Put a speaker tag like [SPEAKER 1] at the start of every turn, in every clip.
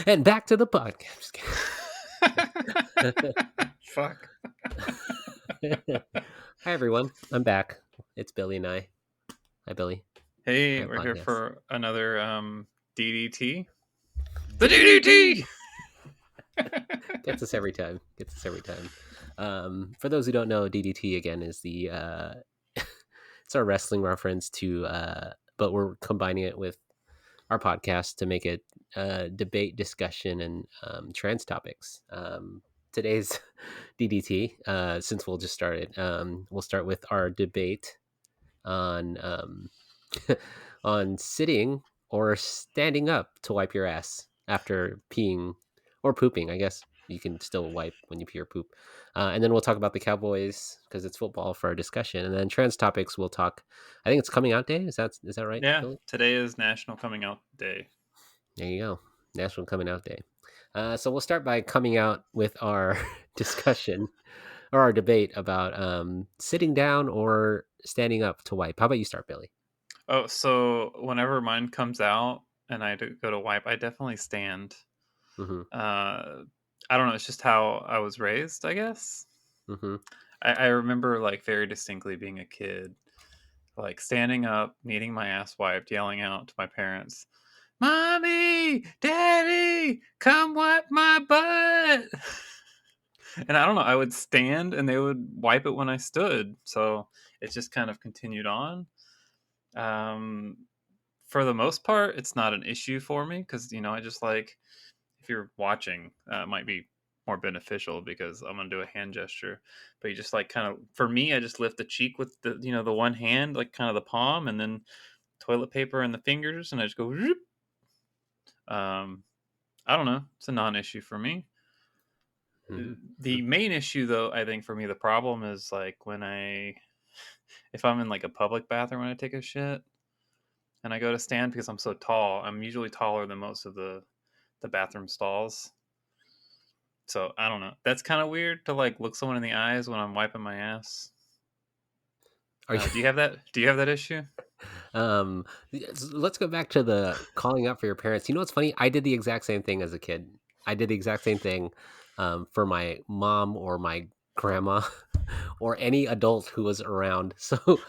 [SPEAKER 1] And back to the podcast.
[SPEAKER 2] Fuck.
[SPEAKER 1] Hi, everyone. I'm back. It's Billy and I. Hi, Billy.
[SPEAKER 2] Hey,
[SPEAKER 1] Hi,
[SPEAKER 2] we're here
[SPEAKER 1] podcast.
[SPEAKER 2] for another DDT. The DDT!
[SPEAKER 1] Gets us every time. For those who don't know, DDT again is the it's our wrestling reference to but we're combining it with our podcast to make it debate, discussion, and trans topics. Today's DDT, since we'll just start it, we'll start with our debate on on sitting or standing up to wipe your ass after peeing or pooping. I guess you can still wipe when you pee or poop. And then we'll talk about the Cowboys because it's football for our discussion. And then trans topics we'll talk. I think it's coming out day. Is that right,
[SPEAKER 2] Yeah,
[SPEAKER 1] Billy?
[SPEAKER 2] today is National Coming Out Day.
[SPEAKER 1] There you go. National Coming Out Day. So we'll start by coming out with our discussion or our debate about sitting down or standing up to wipe. How about you start, Billy?
[SPEAKER 2] Oh, so whenever mine comes out and I go to wipe, I definitely stand.
[SPEAKER 1] Mm-hmm.
[SPEAKER 2] I don't know, it's just how I was raised, I guess.
[SPEAKER 1] Mm-hmm.
[SPEAKER 2] I remember like very distinctly being a kid, like standing up, needing my ass wiped, yelling out to my parents, "Mommy, Daddy, come wipe my butt." And I don't know, I would stand and they would wipe it when I stood. So it just kind of continued on. Um, for the most part, it's not an issue for me because, I just like, if you're watching, it might be more beneficial because I'm going to do a hand gesture. But you just like kind of, for me, I just lift the cheek with the one hand, like kind of the palm, and then toilet paper in the fingers, and I just go, "Zoop." I don't know. It's a non issue for me.
[SPEAKER 1] Mm-hmm.
[SPEAKER 2] The main issue, though, I think for me, the problem is like if I'm in like a public bathroom when I take a shit and I go to stand because I'm so tall, I'm usually taller than most of the bathroom stalls. So I don't know. That's kind of weird to like look someone in the eyes when I'm wiping my ass.
[SPEAKER 1] Are you,
[SPEAKER 2] Do you have that? Do you have that issue?
[SPEAKER 1] um, let's go back to the calling out for your parents. You know what's funny? I did the exact same thing as a kid. I did the exact same thing for my mom or my grandma or any adult who was around. So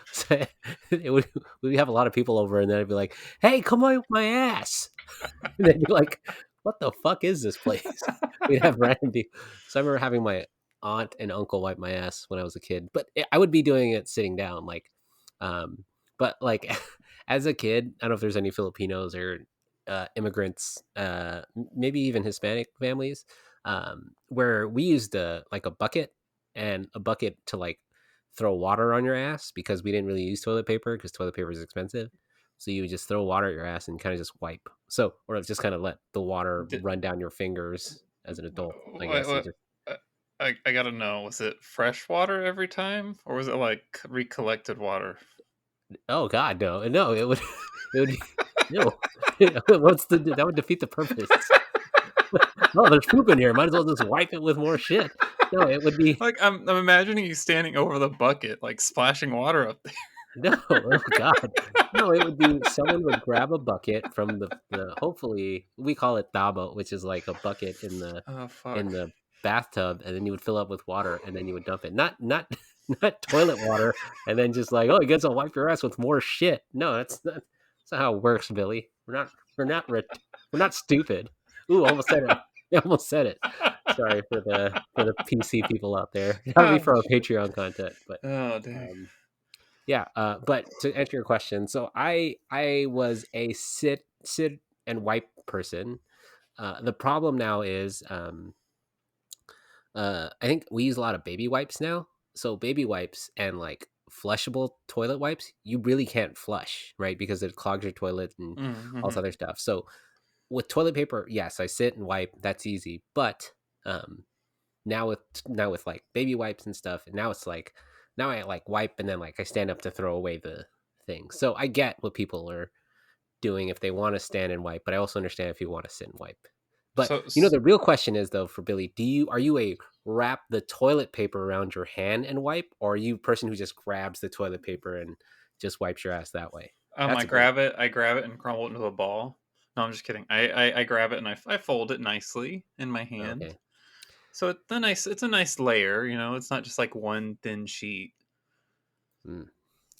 [SPEAKER 1] it would we'd have a lot of people over, and then I'd be like, "Hey, come wipe my ass," and they'd be like, "What the fuck is this place?" We'd have random people. So I remember having my aunt and uncle wipe my ass when I was a kid, but I would be doing it sitting down, like, um, but like as a kid, I don't know if there's any Filipinos or immigrants, maybe even Hispanic families, where we used a bucket and a bucket to like throw water on your ass because we didn't really use toilet paper because toilet paper is expensive. So you would just throw water at your ass and kind of just wipe. So, or just kind of let the water
[SPEAKER 2] Did,
[SPEAKER 1] run down your fingers as an adult, I
[SPEAKER 2] wait,
[SPEAKER 1] guess. And
[SPEAKER 2] wait,
[SPEAKER 1] just,
[SPEAKER 2] I gotta know. Was it fresh water every time, or was it like recollected water?
[SPEAKER 1] oh God, no, no, it would be, no. That would defeat the purpose. Oh, there's poop in here. Might as well just wipe it with more shit. No, it would be
[SPEAKER 2] Like I'm imagining you standing over the bucket, like splashing water up there.
[SPEAKER 1] no, oh God. No, it would be someone would grab a bucket from the hopefully we call it tabo, which is like a bucket
[SPEAKER 2] Oh fuck.
[SPEAKER 1] in the bathtub, and then you would fill up with water and then you would dump it. Not not toilet water and then just like, oh, I guess I'll wipe your ass with more shit. No, that's not how it works, Billy. We're not stupid. Ooh, almost said it. I almost said it. Sorry for the PC people out there. That'll be
[SPEAKER 2] Oh,
[SPEAKER 1] for our
[SPEAKER 2] shit.
[SPEAKER 1] Patreon content, but
[SPEAKER 2] Oh, dang.
[SPEAKER 1] um yeah, but to answer your question, so I was a sit and wipe person. The problem now is I think we use a lot of baby wipes now. So baby wipes and like flushable toilet wipes, you really can't flush, right? Because it clogs your toilet and all this
[SPEAKER 2] Mm-hmm.
[SPEAKER 1] other stuff. So with toilet paper, yes, I sit and wipe. That's easy. But um, now with like baby wipes and stuff, and now it's like now I like wipe and then like I stand up to throw away the thing. So I get what people are doing if they want to stand and wipe, but I also understand if you want to sit and wipe. But
[SPEAKER 2] So,
[SPEAKER 1] you know the real question is though for Billy, are you a wrap the toilet paper around your hand and wipe, or are you a person who just grabs the toilet paper and just wipes your ass that way? That's a good one.
[SPEAKER 2] I grab it and crumble it into a ball, No, I'm just kidding. I grab it and I fold it nicely in my hand.
[SPEAKER 1] Okay.
[SPEAKER 2] So it's a nice layer, you know. It's not just like one thin sheet,
[SPEAKER 1] Mm.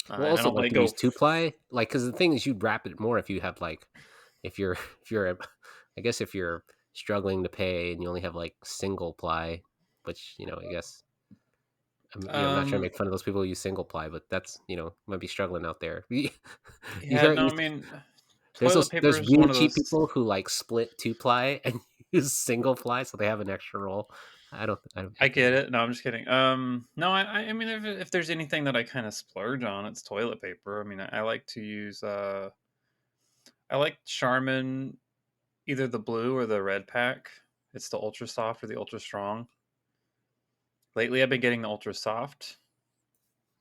[SPEAKER 1] Well,
[SPEAKER 2] and I
[SPEAKER 1] also,
[SPEAKER 2] don't let
[SPEAKER 1] like,
[SPEAKER 2] it
[SPEAKER 1] do you use
[SPEAKER 2] go.
[SPEAKER 1] two ply? Like, because the thing is, you'd wrap it more if you have like, if you're if you're, I guess if you're struggling to pay and you only have like single ply, which I guess I'm not trying to
[SPEAKER 2] Um,
[SPEAKER 1] make fun of those people who use single ply, but that's might be struggling out there. You
[SPEAKER 2] yeah,
[SPEAKER 1] hear
[SPEAKER 2] no, I mean, toilet paper
[SPEAKER 1] there's
[SPEAKER 2] is
[SPEAKER 1] really
[SPEAKER 2] one of
[SPEAKER 1] cheap
[SPEAKER 2] those.
[SPEAKER 1] people who like split two ply and use single ply, so they have an extra roll. I
[SPEAKER 2] I
[SPEAKER 1] can't
[SPEAKER 2] get
[SPEAKER 1] do
[SPEAKER 2] it. No, I'm just kidding. No, I mean, if there's anything that I kind of splurge on, it's toilet paper. I mean, I like to use I like Charmin, either the blue or the red pack. It's the ultra soft or the ultra strong. Lately, I've been getting the ultra soft.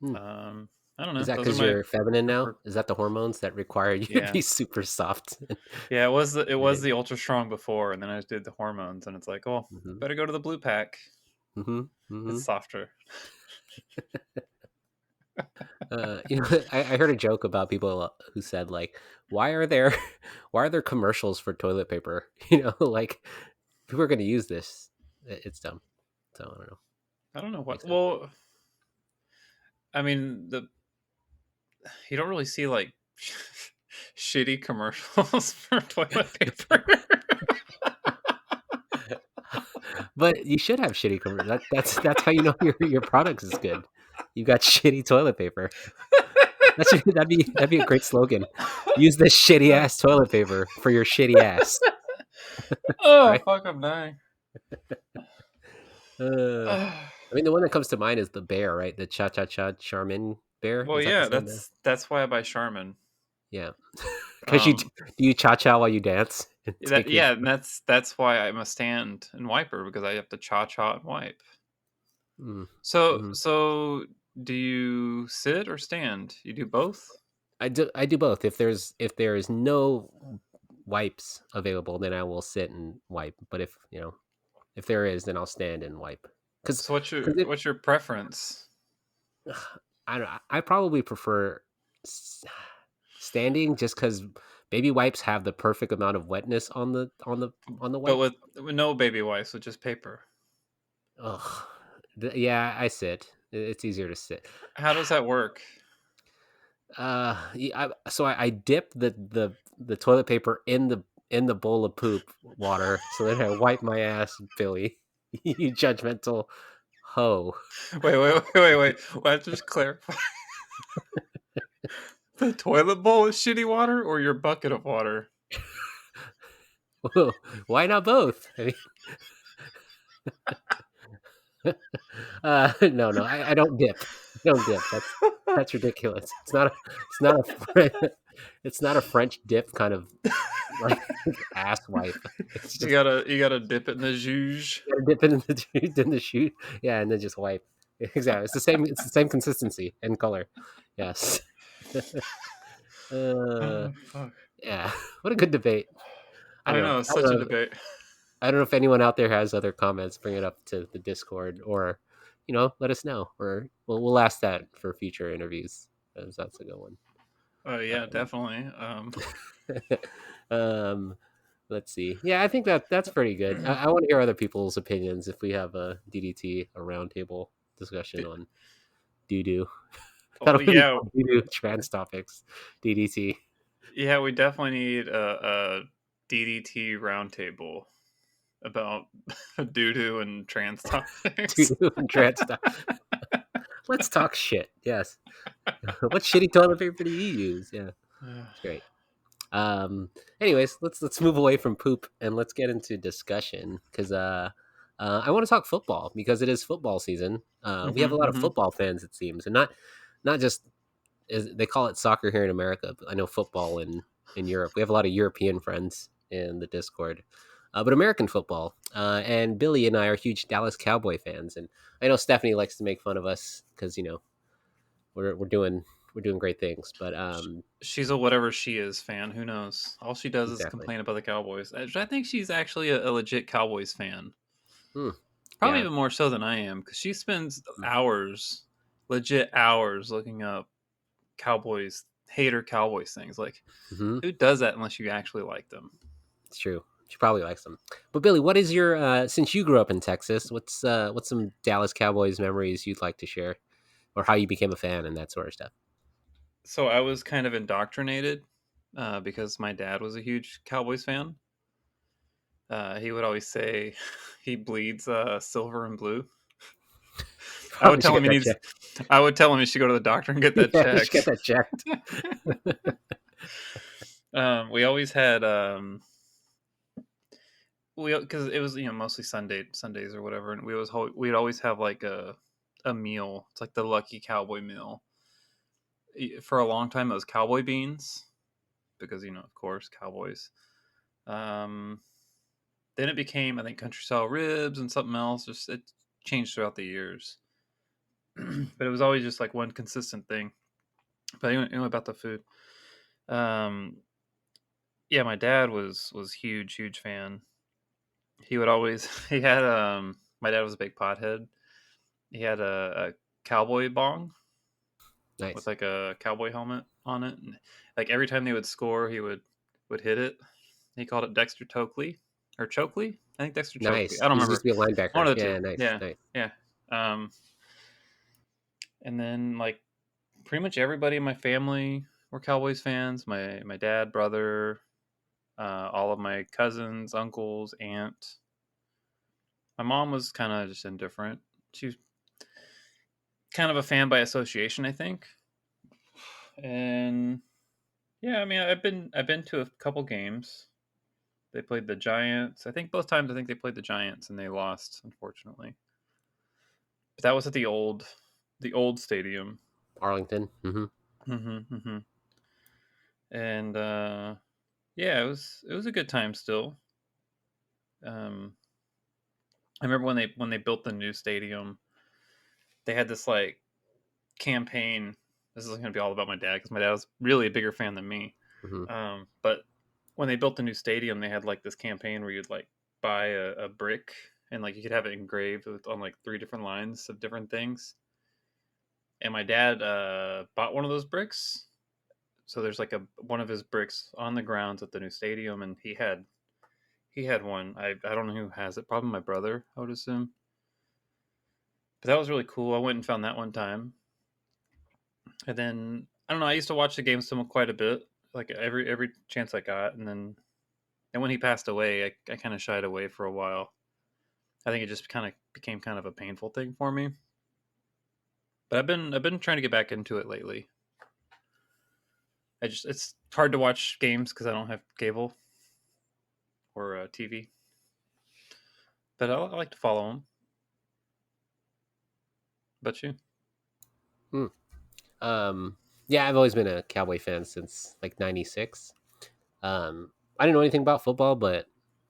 [SPEAKER 1] that.
[SPEAKER 2] Um, I don't
[SPEAKER 1] Is
[SPEAKER 2] know.
[SPEAKER 1] that
[SPEAKER 2] Those are
[SPEAKER 1] because
[SPEAKER 2] my
[SPEAKER 1] you're feminine now?
[SPEAKER 2] preferred.
[SPEAKER 1] Is that the hormones that require you to
[SPEAKER 2] Yeah,
[SPEAKER 1] be super soft?
[SPEAKER 2] yeah. It was
[SPEAKER 1] Right.
[SPEAKER 2] the ultra strong before, and then I did the hormones, and it's like, oh,
[SPEAKER 1] Mhm.
[SPEAKER 2] better go to the blue pack.
[SPEAKER 1] Mhm.
[SPEAKER 2] It's
[SPEAKER 1] Mhm.
[SPEAKER 2] softer.
[SPEAKER 1] I heard a joke about people who said like, "Why are there, why are there commercials for toilet paper?" Like people are going to use this. It's dumb. So I don't know.
[SPEAKER 2] I don't know what.
[SPEAKER 1] Makes sense.
[SPEAKER 2] Well, I mean, the you don't really see like shitty commercials for toilet paper.
[SPEAKER 1] But you should have shitty commercials. That's how you know your product is good. You got shitty toilet paper. That'd be a great slogan. Use this shitty ass toilet paper for your shitty ass.
[SPEAKER 2] Oh
[SPEAKER 1] Right?
[SPEAKER 2] fuck! I'm dying.
[SPEAKER 1] I mean, the one that comes to mind is the bear, right? The Cha Cha Cha Charmin bear.
[SPEAKER 2] Well,
[SPEAKER 1] Is that the
[SPEAKER 2] yeah,
[SPEAKER 1] same bear?
[SPEAKER 2] that's why I buy Charmin.
[SPEAKER 1] Yeah, because do
[SPEAKER 2] Um,
[SPEAKER 1] you cha cha while you dance and
[SPEAKER 2] that
[SPEAKER 1] take your.
[SPEAKER 2] yeah, and that's why I'm a stand and wiper because I have to cha cha and wipe.
[SPEAKER 1] Mm,
[SPEAKER 2] So
[SPEAKER 1] mhm.
[SPEAKER 2] so do you sit or stand? You do both?
[SPEAKER 1] I do both. If there is no wipes available, then I will sit and wipe. But if there is, then I'll stand and wipe. Because
[SPEAKER 2] So
[SPEAKER 1] it,
[SPEAKER 2] what's your preference?
[SPEAKER 1] I probably prefer s- standing just because baby wipes have the perfect amount of wetness on the
[SPEAKER 2] But
[SPEAKER 1] wipe.
[SPEAKER 2] with no baby wipes, with just paper.
[SPEAKER 1] Ugh. Yeah, I sit. It's easier to sit.
[SPEAKER 2] How does that work?
[SPEAKER 1] So I dip the toilet paper in the bowl of poop water, so then I wipe my ass, Billy. You judgmental hoe.
[SPEAKER 2] Wait. Well, I have to just clarify. The toilet bowl is shitty water or your bucket of water?
[SPEAKER 1] Why not both? I mean, no, I don't dip. I don't dip. That's ridiculous. It's not a French dip kind of like ass wipe. It's just
[SPEAKER 2] You gotta dip it in the juge.
[SPEAKER 1] you gotta dip it in the shoe, yeah, and then just wipe. Exactly, it's the same consistency and color. Yes. uh,
[SPEAKER 2] Oh fuck!
[SPEAKER 1] yeah. What a good debate. I
[SPEAKER 2] I
[SPEAKER 1] don't know.
[SPEAKER 2] know, it's such a debate.
[SPEAKER 1] I don't know if anyone out there has other comments. Bring it up to the Discord, or let us know, or we'll ask that for future interviews, as that's a good one.
[SPEAKER 2] Yeah,
[SPEAKER 1] Um,
[SPEAKER 2] definitely.
[SPEAKER 1] um, let's see. Yeah, I think that's pretty good. I want to hear other people's opinions if we have a DDT, a roundtable discussion on doo doo.
[SPEAKER 2] Oh
[SPEAKER 1] That'll be
[SPEAKER 2] yeah,
[SPEAKER 1] fun. Doo doo trans topics. DDT.
[SPEAKER 2] yeah. We definitely need a DDT roundtable about doo doo and trans
[SPEAKER 1] Doo
[SPEAKER 2] topics.
[SPEAKER 1] doo and trans stuff. Let's talk shit. Yes. What shitty toilet paper do you use? Yeah, it's great. Um. Anyways, let's move away from poop and let's get into discussion because I want to talk football because it is football season. We have a lot of
[SPEAKER 2] Hmm.
[SPEAKER 1] football fans, it seems, and not just they call it soccer here in America, but I know football in Europe. We have a lot of European friends in the Discord, but American football. And Billy and I are huge Dallas Cowboy fans, and I know Stephanie likes to make fun of us because we're doing great things, but
[SPEAKER 2] She's a whatever she is fan. Who knows? All she does is
[SPEAKER 1] exactly.
[SPEAKER 2] complain about the Cowboys. I think she's actually a legit Cowboys fan.
[SPEAKER 1] Hmm.
[SPEAKER 2] Probably
[SPEAKER 1] Yeah.
[SPEAKER 2] even more so than I am because she spends
[SPEAKER 1] Mm.
[SPEAKER 2] hours, legit hours, looking up Cowboys hater Cowboys things. Like,
[SPEAKER 1] Hmm.
[SPEAKER 2] who does that unless you actually like them?
[SPEAKER 1] It's true. She probably likes them. But Billy, what is your since you grew up in Texas? What's some Dallas Cowboys memories you'd like to share, or how you became a fan and that sort of stuff?
[SPEAKER 2] So I was kind of indoctrinated because my dad was a huge Cowboys fan. He would always say he bleeds silver and blue. I would
[SPEAKER 1] Probably should
[SPEAKER 2] tell him
[SPEAKER 1] get
[SPEAKER 2] he
[SPEAKER 1] that
[SPEAKER 2] needs.
[SPEAKER 1] checked.
[SPEAKER 2] I would tell him he should go to the doctor and get that
[SPEAKER 1] Yeah, you should get
[SPEAKER 2] checked.
[SPEAKER 1] that checked.
[SPEAKER 2] We always had we because it was mostly Sundays or whatever, and we'd always have like a meal. It's like the Lucky Cowboy meal. For a long time, it was cowboy beans because of course Cowboys. Um, then it became I think country style ribs and something else. Just it changed throughout the years, but it was always just like one consistent thing. But anyway about the food. Um, yeah, my dad was huge fan. He would always he had my dad was a big pothead. He had a cowboy bong with
[SPEAKER 1] Nice.
[SPEAKER 2] like a cowboy helmet on it. And, like every time they would score, he would hit it. He called it Dexter Tokley or Chokley. I think Dexter Chokley.
[SPEAKER 1] Nice.
[SPEAKER 2] I don't
[SPEAKER 1] He used to
[SPEAKER 2] remember.
[SPEAKER 1] be a
[SPEAKER 2] One
[SPEAKER 1] linebacker.
[SPEAKER 2] of the two.
[SPEAKER 1] Yeah, nice,
[SPEAKER 2] Yeah,
[SPEAKER 1] nice.
[SPEAKER 2] yeah. Um, and then like pretty much everybody in my family were Cowboys fans. My dad, brother, all of my cousins, uncles, aunt. My mom was kind of just indifferent. She was kind of a fan by association, I think. And yeah, I mean, I've been to a couple games. They played the Giants. I think both times I think they played the Giants and they lost, unfortunately. But that was at the old stadium.
[SPEAKER 1] Arlington. Hmm.
[SPEAKER 2] Hmm. And yeah, it was a good time still. Um, I remember when they built the new stadium, they had this like campaign. This is going to be all about my dad because my dad was really a bigger fan than me.
[SPEAKER 1] Hmm.
[SPEAKER 2] But when they built the new stadium, they had like this campaign where you'd like buy a brick and like you could have it engraved on like three different lines of different things. And my dad bought one of those bricks. So there's like a one of his bricks on the grounds at the new stadium, and he had one. I don't know who has it. Probably my brother, I would assume. But that was really cool. I went and found that one time, and then I don't know. I used to watch the game some quite a bit, like every chance I got, and when he passed away, I kind of shied away for a while. I think it just kind of became kind of a painful thing for me. But I've been trying to get back into it lately. It's hard to watch games because I don't have cable or TV, but I like to follow them. But you?
[SPEAKER 1] Hmm. Um, yeah, I've always been a Cowboy fan since like '96. I didn't know anything about football, but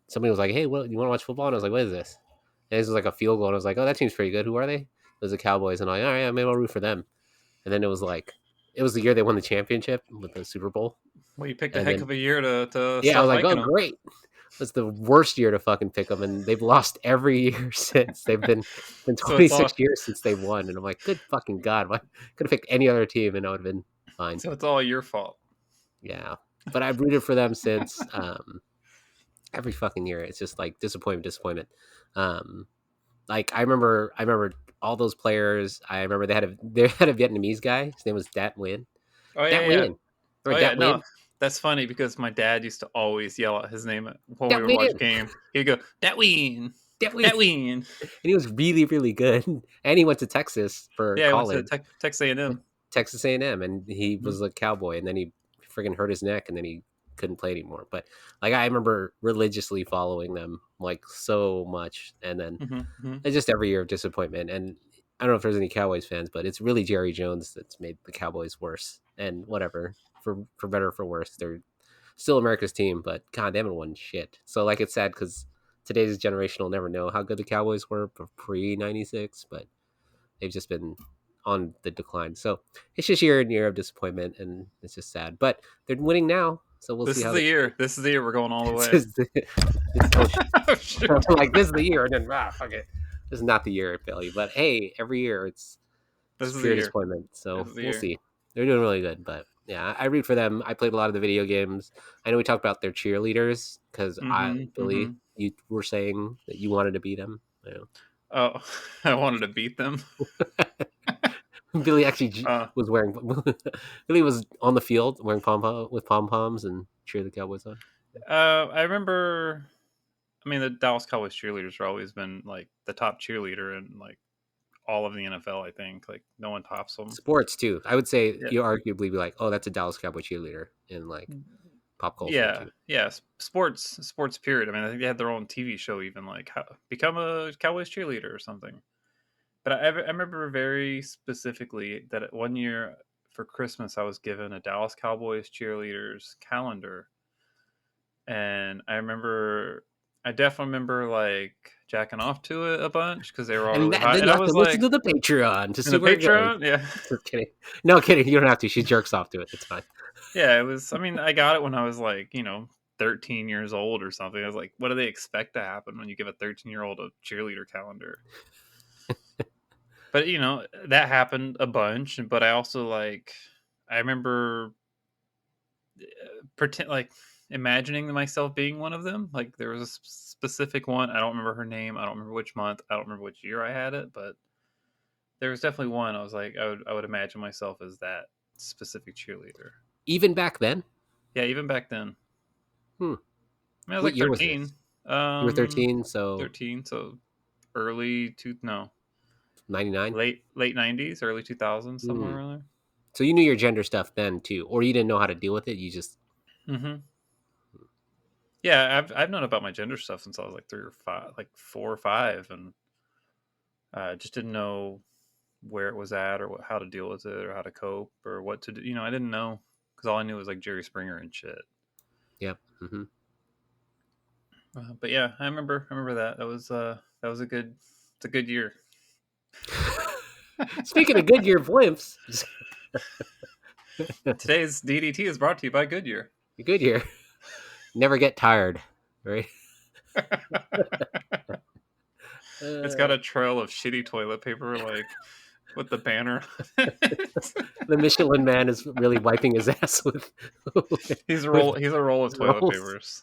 [SPEAKER 1] somebody was like, "Hey, what you want to watch football?" And I was like, "What is this?" And this was like a field goal, and I was like, "Oh, that team's pretty good. Who are they?" It was the Cowboys, and I'm like, "All right, yeah, maybe I'll root for them." And then it was the year they won the championship with the Super Bowl,
[SPEAKER 2] Well, you picked a
[SPEAKER 1] and
[SPEAKER 2] heck
[SPEAKER 1] then
[SPEAKER 2] of a year to
[SPEAKER 1] yeah, I was
[SPEAKER 2] start
[SPEAKER 1] like, "Oh,
[SPEAKER 2] liking them.
[SPEAKER 1] great." It's the worst year to fucking pick them, and they've lost every year since. Been
[SPEAKER 2] So it's all
[SPEAKER 1] 26 years since they won, and I'm like, good fucking god, why could have picked any other team and I would have been fine.
[SPEAKER 2] so it's all your fault.
[SPEAKER 1] Yeah, but I've rooted for them since. Every fucking year, it's just like disappointment. Um, like I remember all those players. I remember they had a Vietnamese guy. His name was Dat Nguyen.
[SPEAKER 2] Oh yeah,
[SPEAKER 1] Dat
[SPEAKER 2] yeah.
[SPEAKER 1] Nguyen.
[SPEAKER 2] Oh
[SPEAKER 1] Remember
[SPEAKER 2] yeah.
[SPEAKER 1] Dat
[SPEAKER 2] No,
[SPEAKER 1] Nguyen?
[SPEAKER 2] that's funny because my dad used to always yell out his name when we
[SPEAKER 1] Dat
[SPEAKER 2] would watch
[SPEAKER 1] Nguyen.
[SPEAKER 2] games. He'd go, "That win,
[SPEAKER 1] Dat
[SPEAKER 2] that
[SPEAKER 1] Nguyen.
[SPEAKER 2] win."
[SPEAKER 1] And he was really really good. And he went to Texas for
[SPEAKER 2] Yeah, I went to
[SPEAKER 1] college.
[SPEAKER 2] Texas A&M.
[SPEAKER 1] Texas A&M, and he
[SPEAKER 2] Mhm.
[SPEAKER 1] was a Cowboy, and then he friggin' hurt his neck, and then he couldn't play anymore. But like I remember religiously following them like so much, and then
[SPEAKER 2] Mhm. Mhm.
[SPEAKER 1] it's just every year of disappointment. And I don't know if there's any Cowboys fans, but it's really Jerry Jones that's made the Cowboys worse. And whatever, for better or for worse, they're still America's team, but God, they haven't won shit. So like it's sad because today's generation will never know how good the Cowboys were pre '96, but they've just been on the decline. So it's just year and year of disappointment, and it's just sad. But they're winning now, so we'll see
[SPEAKER 2] This is
[SPEAKER 1] how
[SPEAKER 2] the
[SPEAKER 1] they.
[SPEAKER 2] year. This is the year we're going all the
[SPEAKER 1] This
[SPEAKER 2] way.
[SPEAKER 1] is oh shit.
[SPEAKER 2] Oh, shoot.
[SPEAKER 1] I'm like this is the year, and then fuck it. This is not the year, Billy. But hey, every year it's
[SPEAKER 2] This
[SPEAKER 1] just
[SPEAKER 2] is the
[SPEAKER 1] pure
[SPEAKER 2] year.
[SPEAKER 1] disappointment.
[SPEAKER 2] This
[SPEAKER 1] So
[SPEAKER 2] is the
[SPEAKER 1] we'll
[SPEAKER 2] year.
[SPEAKER 1] see. They're doing really good, but Yeah, I root for them. I played a lot of the video games. I know we talked about their cheerleaders because
[SPEAKER 2] Mhm,
[SPEAKER 1] Billy,
[SPEAKER 2] mhm.
[SPEAKER 1] you were saying that you wanted to beat them.
[SPEAKER 2] Oh, I wanted to beat them.
[SPEAKER 1] Billy actually
[SPEAKER 2] Uh,
[SPEAKER 1] was wearing. Billy was on the field wearing pom poms and cheer the Cowboys on.
[SPEAKER 2] I remember. I mean, the Dallas Cowboys cheerleaders have always been like the top cheerleader in like all of the NFL. I think like no one tops them.
[SPEAKER 1] Sports too. I would say
[SPEAKER 2] Yeah,
[SPEAKER 1] you arguably be like, oh, that's a Dallas Cowboy cheerleader in like pop culture
[SPEAKER 2] yeah,
[SPEAKER 1] too.
[SPEAKER 2] yeah. Sports. Period. I mean, I think they had their own TV show, even like how become a Cowboys cheerleader or something. But I remember very specifically that one year for Christmas I was given a Dallas Cowboys cheerleaders calendar, and I definitely remember like jacking off to it a bunch because they were all
[SPEAKER 1] And
[SPEAKER 2] really hot,
[SPEAKER 1] then
[SPEAKER 2] and
[SPEAKER 1] you
[SPEAKER 2] I
[SPEAKER 1] have to
[SPEAKER 2] was
[SPEAKER 1] listen
[SPEAKER 2] like,
[SPEAKER 1] to the Patreon to
[SPEAKER 2] in
[SPEAKER 1] see
[SPEAKER 2] the
[SPEAKER 1] where it goes.
[SPEAKER 2] Patreon, yeah,
[SPEAKER 1] Just kidding. No kidding. You don't have to. She jerks off to it. It's fine.
[SPEAKER 2] yeah. It was. I mean, I got it when I was like 13 years old or something. I was like, what do they expect to happen when you give a 13-year-old a cheerleader calendar? But that happened a bunch. But I also like I remember pretend like imagining myself being one of them. Like there was a specific one. I don't remember her name. I don't remember which month. I don't remember which year I had it, but there was definitely one. I was like, I would imagine myself as that specific cheerleader.
[SPEAKER 1] Even back then.
[SPEAKER 2] Yeah, even back then.
[SPEAKER 1] Hmm.
[SPEAKER 2] I mean, I was
[SPEAKER 1] What
[SPEAKER 2] like
[SPEAKER 1] year was this?
[SPEAKER 2] 13.
[SPEAKER 1] You were 13, so
[SPEAKER 2] 13. So early no,
[SPEAKER 1] 99.
[SPEAKER 2] late 90s, early 2000s, somewhere
[SPEAKER 1] Hmm.
[SPEAKER 2] around
[SPEAKER 1] So you knew your gender stuff then too, or you didn't know how to deal with it. You just
[SPEAKER 2] there. Yeah, I've known about my gender stuff since I was like 3 or 5, like 4 or 5, and just didn't know where it was at or how to deal with it or how to cope or what to do. I didn't know because all I knew was like Jerry Springer and shit.
[SPEAKER 1] yep. Hmm.
[SPEAKER 2] But yeah, I remember that. That was it's a good year.
[SPEAKER 1] Speaking of Goodyear blimps,
[SPEAKER 2] Today's DDT is brought to you by Goodyear.
[SPEAKER 1] Goodyear never get tired, right?
[SPEAKER 2] It's got
[SPEAKER 1] Uh,
[SPEAKER 2] a trail of shitty toilet paper, like with the banner on it.
[SPEAKER 1] the Michelin Man is really wiping his ass with
[SPEAKER 2] He's a
[SPEAKER 1] with
[SPEAKER 2] roll. He's a roll of
[SPEAKER 1] his
[SPEAKER 2] toilet
[SPEAKER 1] rolls.
[SPEAKER 2] papers.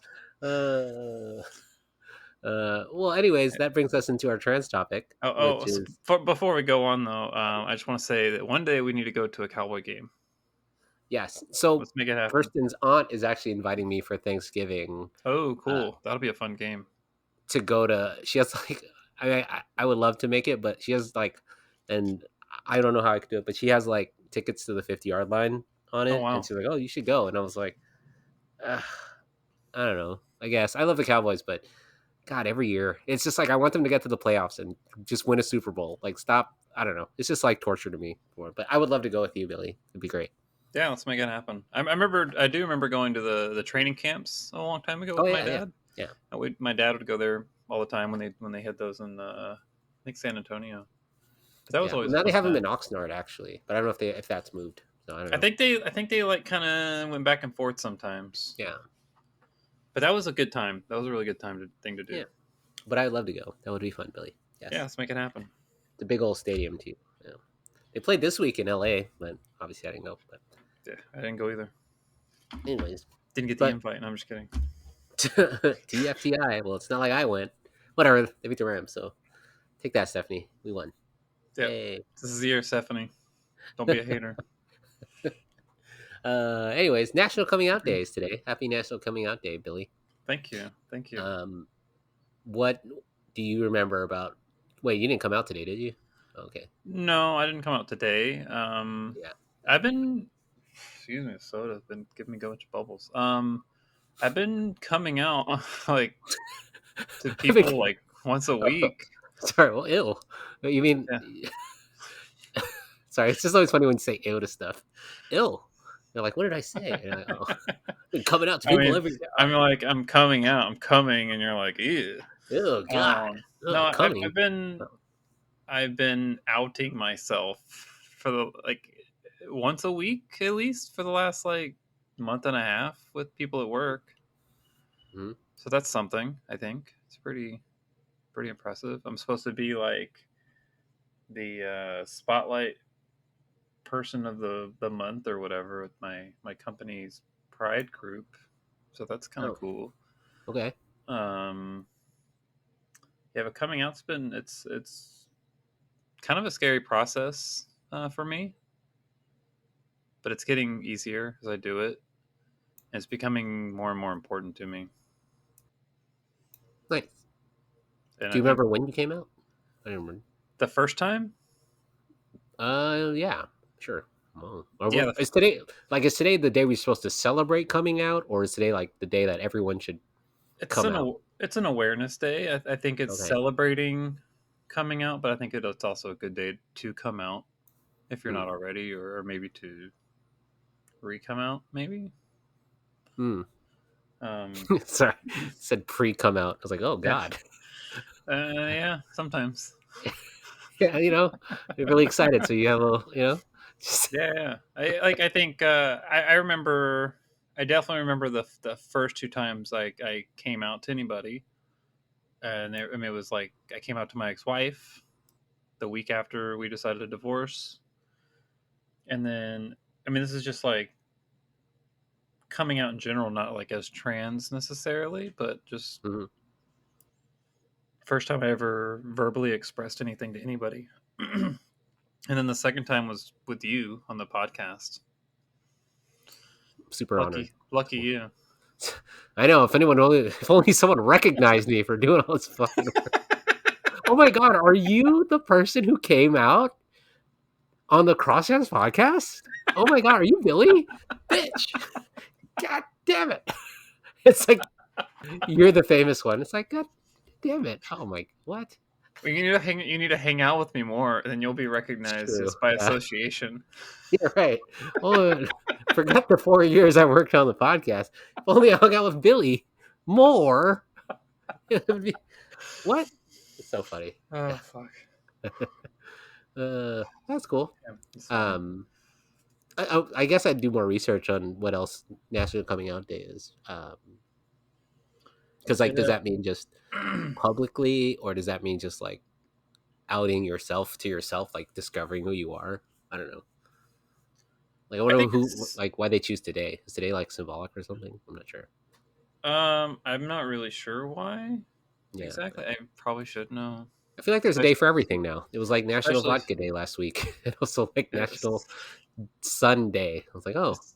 [SPEAKER 1] Uh, well, anyways, that brings us into our trans topic, which
[SPEAKER 2] So
[SPEAKER 1] is
[SPEAKER 2] before we go on though, I just want to say that one day we need to go to a Cowboy game.
[SPEAKER 1] yes. So
[SPEAKER 2] Let's make it happen.
[SPEAKER 1] Kirsten's aunt is actually inviting me for Thanksgiving
[SPEAKER 2] Oh,
[SPEAKER 1] uh,
[SPEAKER 2] cool. That'll be a fun game.
[SPEAKER 1] to go to. She has like, I would love to make it, but she has like, and I don't know how I could do it, but she has like tickets to the 50-yard line on
[SPEAKER 2] Oh
[SPEAKER 1] it, and
[SPEAKER 2] wow.
[SPEAKER 1] she's like, "Oh, you should go," and I was like, "Ugh, I don't know. I guess I love the Cowboys, but God, every year it's just like I want them to get to the playoffs and just win a Super Bowl. Like, stop. I don't know. It's just like torture to me. But I would love to go with you, Billy. It'd be great.
[SPEAKER 2] Yeah, let's make it happen. I do remember going to the training camps a long time ago
[SPEAKER 1] Oh
[SPEAKER 2] with my
[SPEAKER 1] yeah, yeah,
[SPEAKER 2] dad.
[SPEAKER 1] yeah,
[SPEAKER 2] My dad would go there all the time when they had those in I think San Antonio. But that was
[SPEAKER 1] yeah. Well,
[SPEAKER 2] always a
[SPEAKER 1] now they
[SPEAKER 2] fun
[SPEAKER 1] have them in
[SPEAKER 2] time.
[SPEAKER 1] Oxnard actually, but I don't know if that's moved. So I don't know.
[SPEAKER 2] I think they like kind of went back and forth sometimes.
[SPEAKER 1] Yeah,
[SPEAKER 2] But that was a good time. That was a really good thing to
[SPEAKER 1] yeah.
[SPEAKER 2] do.
[SPEAKER 1] But I'd love to go. That would be fun, Billy.
[SPEAKER 2] Yeah,
[SPEAKER 1] Yes,
[SPEAKER 2] let's make it happen.
[SPEAKER 1] it's a big old stadium too. Yeah. They played this week in L.A., but obviously I didn't go. But
[SPEAKER 2] Yeah, I didn't go either.
[SPEAKER 1] anyways,
[SPEAKER 2] Didn't get the
[SPEAKER 1] but
[SPEAKER 2] invite. No, I'm just kidding.
[SPEAKER 1] TFTI. Well, it's not like I went. Whatever. They beat the Rams, so take that, Stephanie. We won.
[SPEAKER 2] Yep.
[SPEAKER 1] Yay.
[SPEAKER 2] This is the year, Stephanie. Don't be a hater.
[SPEAKER 1] Anyways, National Coming Out Day is today. Happy National Coming Out Day, Billy.
[SPEAKER 2] Thank you. Thank you.
[SPEAKER 1] Um, what do you remember about? Wait, you didn't come out today, did you? Okay.
[SPEAKER 2] No, I didn't come out today.
[SPEAKER 1] Yeah.
[SPEAKER 2] I've been, excuse me, soda's been giving me a bunch of bubbles. I've been coming out like to
[SPEAKER 1] I think.
[SPEAKER 2] people like once a week.
[SPEAKER 1] Sorry. Well, ill. You mean?
[SPEAKER 2] Yeah.
[SPEAKER 1] Sorry. It's just always funny when you say ill to stuff. Ill. They're like, what did I say? And oh, been coming out to
[SPEAKER 2] I
[SPEAKER 1] people
[SPEAKER 2] mean,
[SPEAKER 1] every day.
[SPEAKER 2] I mean, like I'm coming out. I'm coming, and you're like, ew.
[SPEAKER 1] Oh God.
[SPEAKER 2] No,
[SPEAKER 1] Oh, coming.
[SPEAKER 2] I've been outing myself for the like once a week at least for the last like month and a half with people at work.
[SPEAKER 1] Mhm.
[SPEAKER 2] So that's something. I think it's pretty impressive. I'm supposed to be like the spotlight person of the month or whatever with my company's pride group, so that's kind of
[SPEAKER 1] Oh,
[SPEAKER 2] cool.
[SPEAKER 1] okay.
[SPEAKER 2] Um, yeah, but coming out's been it's kind of a scary process for me, but it's getting easier as I do it. And it's becoming more and more important to me,
[SPEAKER 1] Nice.
[SPEAKER 2] and
[SPEAKER 1] Do
[SPEAKER 2] I
[SPEAKER 1] you
[SPEAKER 2] think
[SPEAKER 1] remember when you came out? I don't remember.
[SPEAKER 2] the first time,
[SPEAKER 1] Yeah, sure. Well,
[SPEAKER 2] yeah,
[SPEAKER 1] is today is today the day we're supposed to celebrate coming out, or is today like the day that everyone should come out?
[SPEAKER 2] it's an awareness day. I think it's
[SPEAKER 1] Okay.
[SPEAKER 2] celebrating coming out, but I think it's also a good day to come out if you're
[SPEAKER 1] Hmm.
[SPEAKER 2] not already, or maybe to re-come out, maybe.
[SPEAKER 1] Hmm.
[SPEAKER 2] Um,
[SPEAKER 1] Sorry, said pre come out. I was like, oh
[SPEAKER 2] yeah,
[SPEAKER 1] god.
[SPEAKER 2] yeah, sometimes.
[SPEAKER 1] Yeah, you're really excited, so you have a little, just
[SPEAKER 2] Yeah, yeah. I think I remember. I definitely remember the first two times I came out to anybody, and I mean, it was like I came out to my ex-wife the week after we decided to divorce, and then I mean, this is just like coming out in general, not like as trans necessarily, but just
[SPEAKER 1] mhm,
[SPEAKER 2] first time I ever verbally expressed anything to anybody. And then the second time was with you on the podcast.
[SPEAKER 1] super honored.
[SPEAKER 2] Lucky you.
[SPEAKER 1] I know if only someone recognized me for doing all this fucking work. Oh my god, are you the person who came out on the CrossYAAS podcast? Oh my god, are you Billy? Bitch. God damn it. It's like you're the famous one. It's like, God damn it. Oh my, what?
[SPEAKER 2] Well, you need to hang out with me more, and then you'll be
[SPEAKER 1] It's
[SPEAKER 2] recognized
[SPEAKER 1] true.
[SPEAKER 2] just by
[SPEAKER 1] Yeah,
[SPEAKER 2] association.
[SPEAKER 1] you're right. Well, forget the 4 years I worked on the podcast. If only I hung out with Billy more, it would be, what? It's so funny.
[SPEAKER 2] Oh fuck.
[SPEAKER 1] That's cool.
[SPEAKER 2] Yeah, it's fine.
[SPEAKER 1] Um, I guess I'd do more research on what else National Coming Out Day is. Because like,
[SPEAKER 2] It,
[SPEAKER 1] does that mean just publicly, or does that mean just like outing yourself to yourself, like discovering who you are? I don't know. Like, I
[SPEAKER 2] I
[SPEAKER 1] wonder
[SPEAKER 2] think
[SPEAKER 1] who,
[SPEAKER 2] it's.
[SPEAKER 1] like, why they choose today. Is today like symbolic or something? I'm not sure.
[SPEAKER 2] I'm not really sure why
[SPEAKER 1] Yeah,
[SPEAKER 2] exactly. I probably should know.
[SPEAKER 1] I feel like there's a day
[SPEAKER 2] Especially,
[SPEAKER 1] for everything now. It was like National
[SPEAKER 2] especially
[SPEAKER 1] Vodka Day last week, and also like National
[SPEAKER 2] yes.
[SPEAKER 1] Sun Day. I was like, oh,
[SPEAKER 2] It's,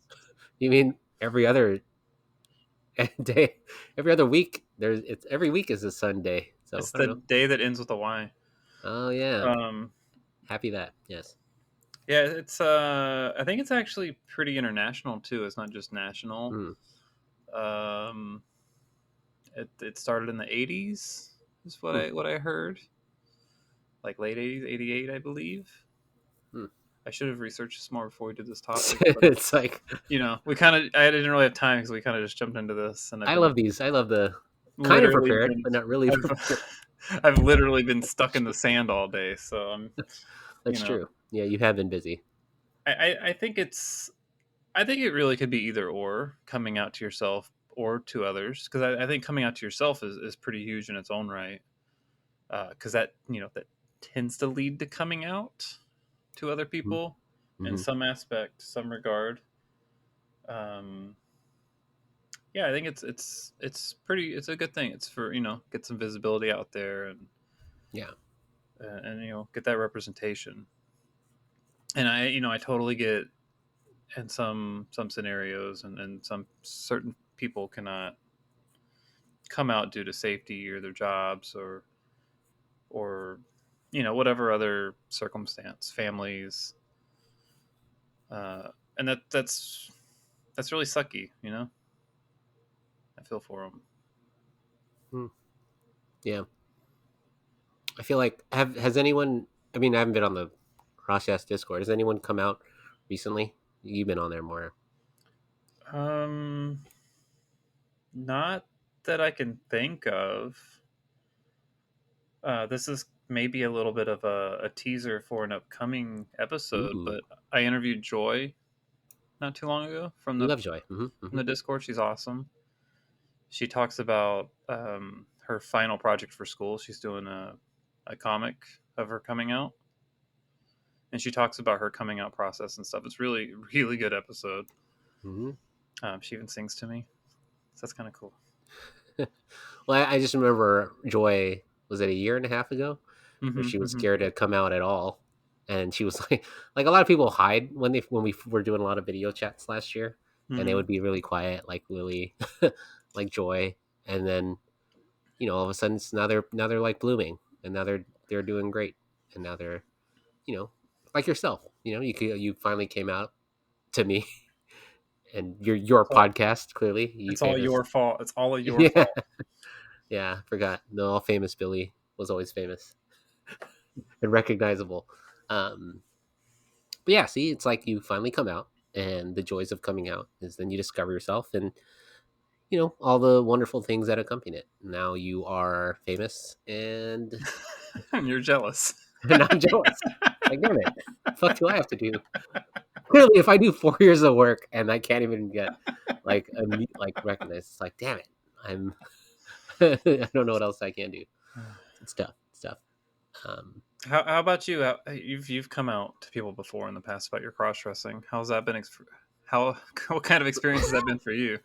[SPEAKER 1] you mean every other day, every other week? It's every week is a Sunday. So
[SPEAKER 2] it's
[SPEAKER 1] I don't
[SPEAKER 2] the
[SPEAKER 1] know.
[SPEAKER 2] day that ends with a Y.
[SPEAKER 1] Oh yeah,
[SPEAKER 2] Um,
[SPEAKER 1] happy that. Yes.
[SPEAKER 2] yeah, it's. I think it's actually pretty international too. It's not just national.
[SPEAKER 1] Hmm.
[SPEAKER 2] Um, it started in the '80s. Is
[SPEAKER 1] Hmm.
[SPEAKER 2] what I heard. Like late '80s, '88, I believe.
[SPEAKER 1] Hmm.
[SPEAKER 2] I should have researched this more before we did this topic, but
[SPEAKER 1] It's like
[SPEAKER 2] we kind of I didn't really have time because we kind of just jumped into this, and
[SPEAKER 1] I love these. I love the kind of
[SPEAKER 2] literally
[SPEAKER 1] prepared,
[SPEAKER 2] been
[SPEAKER 1] but not really prepared.
[SPEAKER 2] I've I've literally been stuck in the sand all day. So I'm you
[SPEAKER 1] That's
[SPEAKER 2] know
[SPEAKER 1] true. Yeah, you have been busy.
[SPEAKER 2] I think I think it really could be either or coming out to yourself or to others because I think coming out to yourself is pretty huge in its own right because that that tends to lead to coming out to other people in
[SPEAKER 1] Mm-hmm.
[SPEAKER 2] some aspect, some regard. Um, yeah, I think it's pretty. It's a good thing. It's for get some visibility out there
[SPEAKER 1] Yeah.
[SPEAKER 2] and get that representation. And I totally get in some scenarios and some certain people cannot come out due to safety or their jobs or whatever other circumstance, families, and that's really sucky. I feel for them.
[SPEAKER 1] Mm. Yeah. I feel like has anyone? I mean, I haven't been on the CrossYAAS Discord. Has anyone come out recently? You've been on there more.
[SPEAKER 2] Um, Not that I can think of. This is maybe a little bit of a teaser for an upcoming episode,
[SPEAKER 1] Ooh,
[SPEAKER 2] but I interviewed Joy not too long ago
[SPEAKER 1] we love Joy. Hmm,
[SPEAKER 2] from
[SPEAKER 1] hmm.
[SPEAKER 2] the Discord. She's awesome. She talks about her final project for school. She's doing a comic of her coming out, and she talks about her coming out process and stuff. It's really really good episode.
[SPEAKER 1] Hmm.
[SPEAKER 2] She even sings to me, so that's kind of cool.
[SPEAKER 1] Well, I just remember Joy, was it a year and a half ago, where
[SPEAKER 2] Mm-hmm,
[SPEAKER 1] she was
[SPEAKER 2] mm-hmm,
[SPEAKER 1] scared to come out at all, and she was like a lot of people hide when we were doing a lot of video chats last year, and they
[SPEAKER 2] mm-hmm.
[SPEAKER 1] would be really quiet, like Lily, like Joy, and then all of a sudden now they're like blooming, and now they're doing great, and now they're like yourself, you finally came out to me, and your
[SPEAKER 2] It's all,
[SPEAKER 1] podcast, clearly you
[SPEAKER 2] it's all
[SPEAKER 1] famous.
[SPEAKER 2] your fault. It's all your
[SPEAKER 1] Yeah.
[SPEAKER 2] fault.
[SPEAKER 1] Yeah, I forgot. No, all famous Billy was always famous and recognizable. Um, but yeah, see, it's like you finally come out, and the joys of coming out is then you discover yourself, and all the wonderful things that accompany it. Now you are famous, and
[SPEAKER 2] And you're jealous.
[SPEAKER 1] and I'm jealous. Like, damn it, fuck do I have to do? Clearly, if I do 4 years of work and I can't even get like recognized, it's like, damn it, I'm I don't know what else I can do. It's tough. It's tough. Um,
[SPEAKER 2] How about you? You've come out to people before in the past about your cross dressing. How's that been? How what kind of experience has that been for you?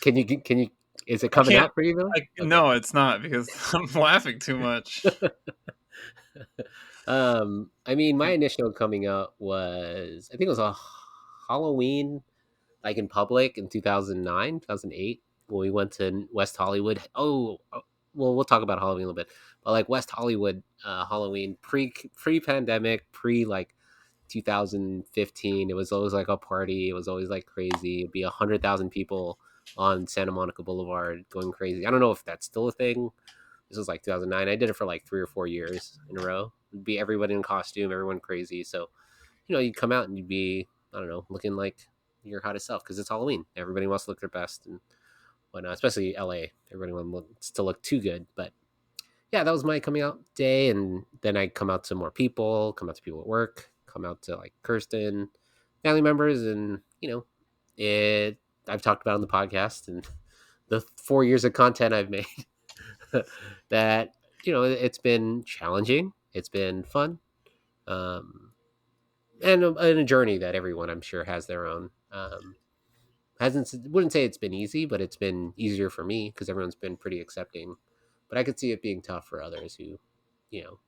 [SPEAKER 1] can you? Is it
[SPEAKER 2] I
[SPEAKER 1] coming
[SPEAKER 2] can't.
[SPEAKER 1] out for you though? Okay.
[SPEAKER 2] No, it's not because I'm laughing too much.
[SPEAKER 1] I mean, my initial coming out was, I think it was a Halloween, like in public in 2009, 2008, when we went to West Hollywood. Well, we'll talk about Halloween a little bit, but like West Hollywood Halloween pre pandemic, pre like 2015, it was always like a party. It was always like crazy. It'd be 100,000 people on Santa Monica Boulevard going crazy. I don't know if that's still a thing. This was like 2009. I did it for like 3 or 4 years in a row. It'd be everybody in costume, everyone crazy. So you'd come out and you'd be, I don't know, looking like your hottest self because it's Halloween. Everybody wants to look their best and whatnot, especially LA. Everybody wants to look too good. But yeah, that was my coming out day. And then I come out to more people, come out to people at work, come out to like Kirsten, family members. And, it, I've talked about on the podcast and the 4 years of content I've made that, it's been challenging. It's been fun. Um, and a journey that everyone I'm sure has their own. Hasn't Wouldn't say it's been easy, but it's been easier for me because everyone's been pretty accepting. But I could see it being tough for others who, you know,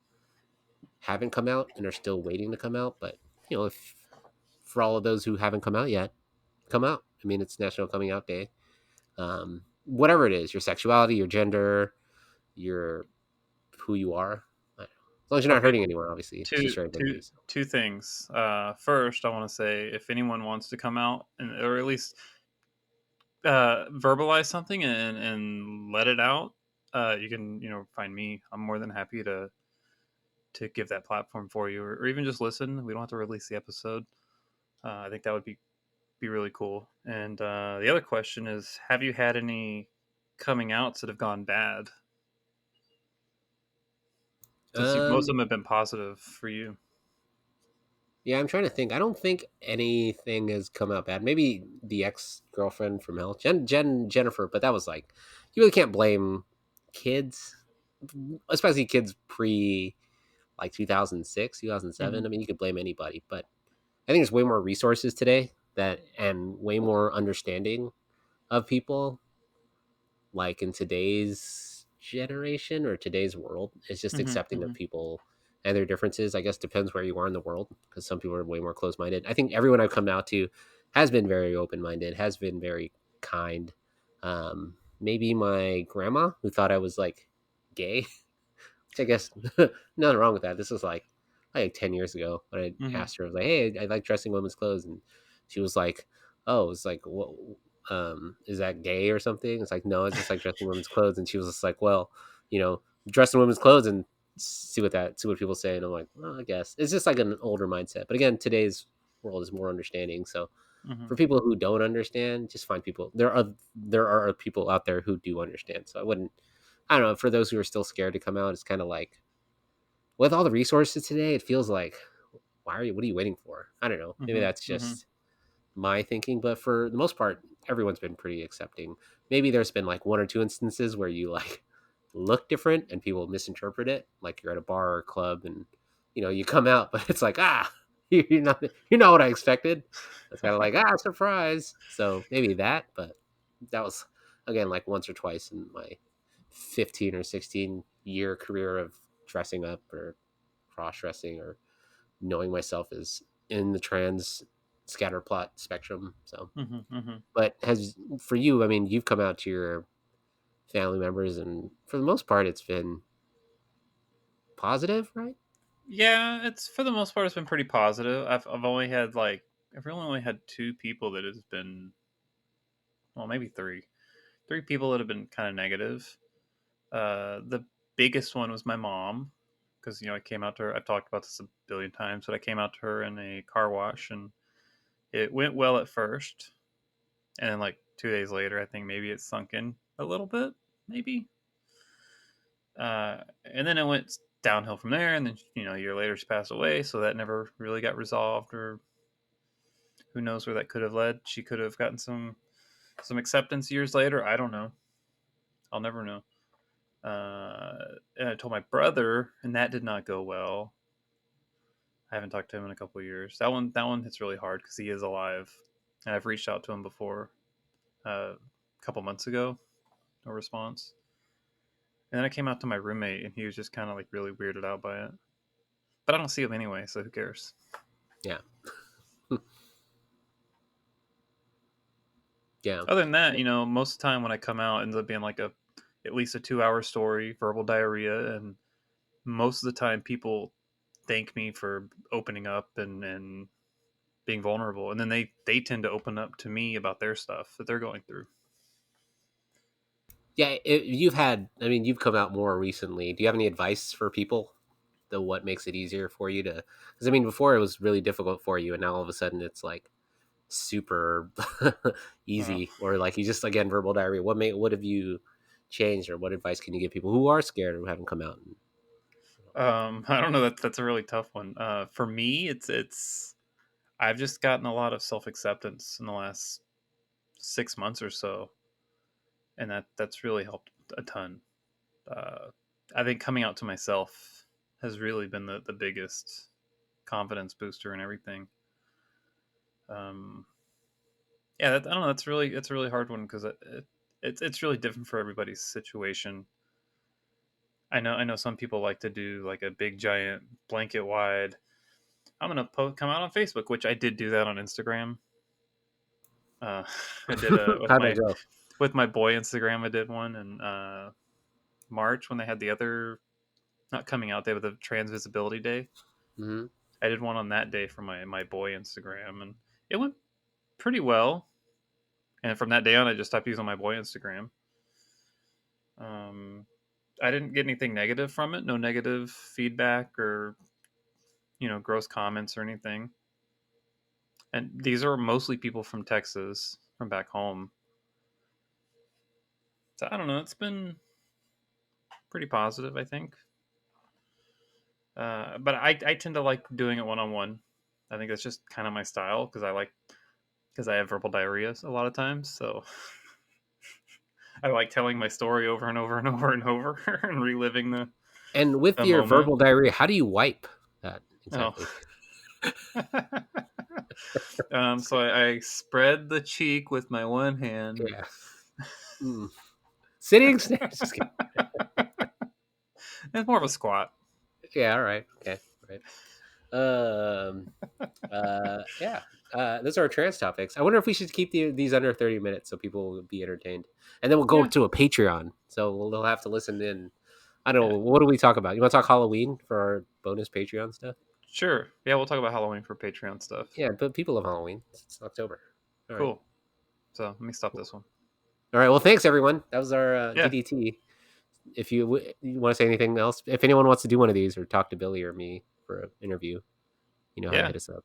[SPEAKER 1] haven't come out and are still waiting to come out. But if for all of those who haven't come out yet, come out. I mean, it's National Coming Out Day. Whatever it is, your sexuality, your gender, your who you are. As long as you're not
[SPEAKER 2] Okay,
[SPEAKER 1] hurting anyone, obviously, it's
[SPEAKER 2] two
[SPEAKER 1] just your
[SPEAKER 2] two
[SPEAKER 1] identity. So.
[SPEAKER 2] two things. First, I want to say if anyone wants to come out or at least verbalize something and let it out, you can find me. I'm more than happy to give that platform for you, or even just listen. We don't have to release the episode. I think that would be really cool. And the other question is, have you had any coming outs that have gone bad? Since most of
[SPEAKER 1] Um,
[SPEAKER 2] them have been positive for you.
[SPEAKER 1] yeah, I'm trying to think. I don't think anything has come out bad. Maybe the ex girlfriend from hell, Jennifer, but that was like, you really can't blame kids, especially kids pre like 2006, 2007.
[SPEAKER 2] Hmm.
[SPEAKER 1] I mean, you could blame anybody, but I think there's way more resources today and way more understanding of people like in today's generation or today's world. It's just
[SPEAKER 2] Hmm.
[SPEAKER 1] accepting of
[SPEAKER 2] Hmm.
[SPEAKER 1] people and their differences. I guess depends where you are in the world because some people are way more closed minded. I think everyone I've come out to has been very open minded, has been very kind. Maybe my grandma who thought I was like gay, which I guess nothing wrong with that. This was like 10 years ago when I
[SPEAKER 2] Hmm.
[SPEAKER 1] asked her. I was like, "Hey, I like dressing women's clothes," and she was like, "Oh, it's like what? Is that gay or something?" It's like, "No, it's just like dressing women's clothes." And she was just like, "Well, dress in women's clothes and see what people say." And I'm like, "Well, I guess it's just like an older mindset." But again, today's world is more understanding. So
[SPEAKER 2] Hmm.
[SPEAKER 1] for people who don't understand, just find people. There are people out there who do understand. So I wouldn't. I don't know. For those who are still scared to come out, it's kind of like with all the resources today, it feels like, what are you waiting for? I don't know. Maybe
[SPEAKER 2] Hmm.
[SPEAKER 1] that's
[SPEAKER 2] Hmm.
[SPEAKER 1] just my thinking, but for the most part, everyone's been pretty accepting. Maybe there's been like one or two instances where you like look different and people misinterpret it, like you're at a bar or club and you come out, but it's like you're not what I expected. It's kind of like surprise. So maybe that, but that was again like once or twice in my 15 or 16-year career of dressing up or cross dressing or knowing myself as in the trans scatter plot spectrum. So,
[SPEAKER 2] Hmm.
[SPEAKER 1] but has for you, I mean, you've come out to your family members, and for the most part, it's been positive, right?
[SPEAKER 2] Yeah, it's for the most part it's been pretty positive. I've only had like I've really only had two people that has been, well, maybe three people that have been kind of negative. The biggest one was my mom, because I came out to her. I've talked about this a billion times, but I came out to her in a car wash, and it went well at first, and then like 2 days later, I think maybe it sunk in a little bit, maybe. And then it went downhill from there, and then a year later she passed away, so that never really got resolved, or who knows where that could have led. She could have gotten some acceptance years later. I don't know. I'll never know. And I told my brother, and that did not go well. I haven't talked to him in a couple of years. That one hits really hard because he is alive, and I've reached out to him before, a couple months ago, no response. And then I came out to my roommate, and he was just kind of like really weirded out by it. But I don't see him anyway, so who cares?
[SPEAKER 1] Yeah. Yeah.
[SPEAKER 2] Other than that, most of the time when I come out, it ends up being like at least a 2-hour story, verbal diarrhea, and most of the time people thank me for opening up and being vulnerable, and then they tend to open up to me about their stuff that they're going through.
[SPEAKER 1] Yeah. I mean, you've come out more recently. Do you have any advice for people? The what makes it easier for you to? Because I mean, before it was really difficult for you, and now all of a sudden it's like super
[SPEAKER 2] uh,
[SPEAKER 1] easy, or like you just again verbal diarrhea. What have you changed, or what advice can you give people who are scared or who haven't come out? And,
[SPEAKER 2] I don't know, that's a really tough one. For me, it's I've just gotten a lot of self-acceptance in the last 6 months or so, and that's really helped a ton. uh, I think coming out to myself has really been the biggest confidence booster and everything. um, yeah, I don't know, it's a really hard one because it's really different for everybody's situation. I know some people like to do like a big giant blanket wide, I'm gonna come out on Facebook, which I did do that on Instagram. uh, I did
[SPEAKER 1] how'd that go?
[SPEAKER 2] with my boy Instagram. I did one in March when they had the other, not coming out day, but the trans visibility day.
[SPEAKER 1] Hmm.
[SPEAKER 2] I did one on that day for my boy Instagram, and it went pretty well. And from that day on, I just stopped using my boy Instagram. Um, I didn't get anything negative from it. No negative feedback or gross comments or anything. And these are mostly people from Texas, from back home. So I don't know. It's been pretty positive, I think. But I tend to like doing it one on one. I think that's just kind of my style because I have verbal diarrhea a lot of times. So I like telling my story over and over and over and over and reliving
[SPEAKER 1] And with
[SPEAKER 2] the
[SPEAKER 1] your
[SPEAKER 2] moment.
[SPEAKER 1] verbal diarrhea, how do you wipe that
[SPEAKER 2] Oh.
[SPEAKER 1] exactly?
[SPEAKER 2] So I spread the cheek with my one hand.
[SPEAKER 1] Yeah. Mm. Sitting. Just kidding.
[SPEAKER 2] It's more of a squat.
[SPEAKER 1] Yeah. All right. Okay. Right. Um. Yeah. Those are our trans topics. I wonder if we should keep these under 30 minutes so people will be entertained, and then we'll go
[SPEAKER 2] Yeah,
[SPEAKER 1] to a Patreon. So they'll have to listen in. I don't
[SPEAKER 2] yeah,
[SPEAKER 1] know. What do we talk about? You want to talk Halloween for our bonus Patreon stuff?
[SPEAKER 2] sure. Yeah, we'll talk about Halloween for Patreon stuff.
[SPEAKER 1] Yeah, but people love Halloween. It's October. All right.
[SPEAKER 2] Cool. So let me stop
[SPEAKER 1] Cool.
[SPEAKER 2] this one.
[SPEAKER 1] All right. Well, thanks everyone. That was our
[SPEAKER 2] Yeah,
[SPEAKER 1] DDT. If you want to say anything else, if anyone wants to do one of these or talk to Billy or me for an interview, you know how to
[SPEAKER 2] yeah,
[SPEAKER 1] hit us up.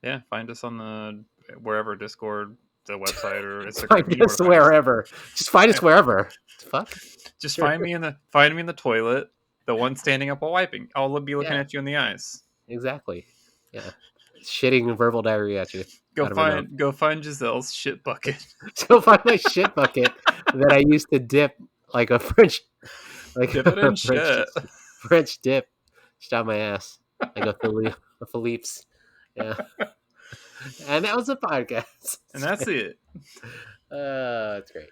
[SPEAKER 2] yeah. Find us on the wherever Discord, the website, or Instagram.
[SPEAKER 1] Find
[SPEAKER 2] You know where
[SPEAKER 1] us
[SPEAKER 2] to find us.
[SPEAKER 1] wherever. Just find us
[SPEAKER 2] Yeah.
[SPEAKER 1] wherever. Fuck.
[SPEAKER 2] Just
[SPEAKER 1] Sure.
[SPEAKER 2] find me in the toilet, the one standing up while wiping. I'll be looking
[SPEAKER 1] Yeah.
[SPEAKER 2] at you in the eyes.
[SPEAKER 1] Exactly. Yeah. Shitting verbal diarrhea at you out of her mouth.
[SPEAKER 2] Go find Giselle's shit bucket.
[SPEAKER 1] Go find my shit bucket that I used to dip like a French, like
[SPEAKER 2] Dip it
[SPEAKER 1] a
[SPEAKER 2] in shit.
[SPEAKER 1] French dip, just out my ass, like a Philippe's, Yeah. And that was a podcast.
[SPEAKER 2] And that's it.
[SPEAKER 1] It's great.